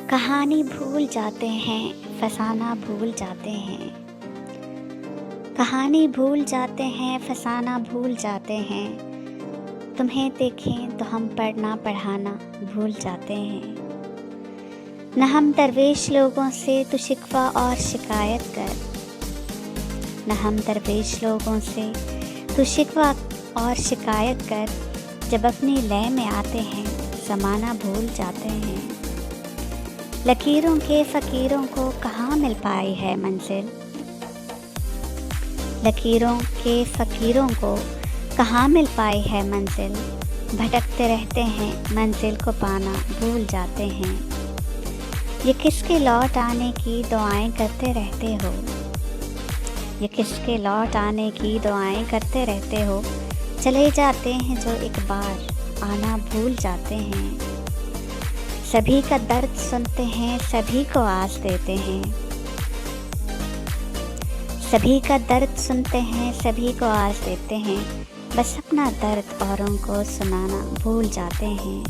कहानी भूल जाते हैं, फसाना भूल जाते हैं। कहानी भूल जाते हैं, फसाना भूल जाते हैं। तुम्हें देखें तो हम पढ़ना पढ़ाना भूल जाते हैं। न हम दरवेश लोगों से तू शिकवा और शिकायत कर। न हम दरवेश लोगों से तू शिकवा और शिकायत कर। जब अपनी लय में आते हैं, ज़माना भूल जाते हैं। लकीरों के फ़कीरों को कहाँ मिल पाई है मंजिल। लकीरों के फ़कीरों को कहाँ मिल पाई है मंजिल। भटकते रहते हैं, मंजिल को पाना भूल जाते हैं। ये किसके लौट आने की दुआएं करते रहते हो। ये किसके लौट आने की दुआएं करते रहते हो। चले जाते हैं जो एक बार आना भूल जाते हैं। सभी का दर्द सुनते हैं, सभी को आस देते हैं। सभी का दर्द सुनते हैं, सभी को आस देते हैं। बस अपना दर्द औरों को सुनाना भूल जाते हैं।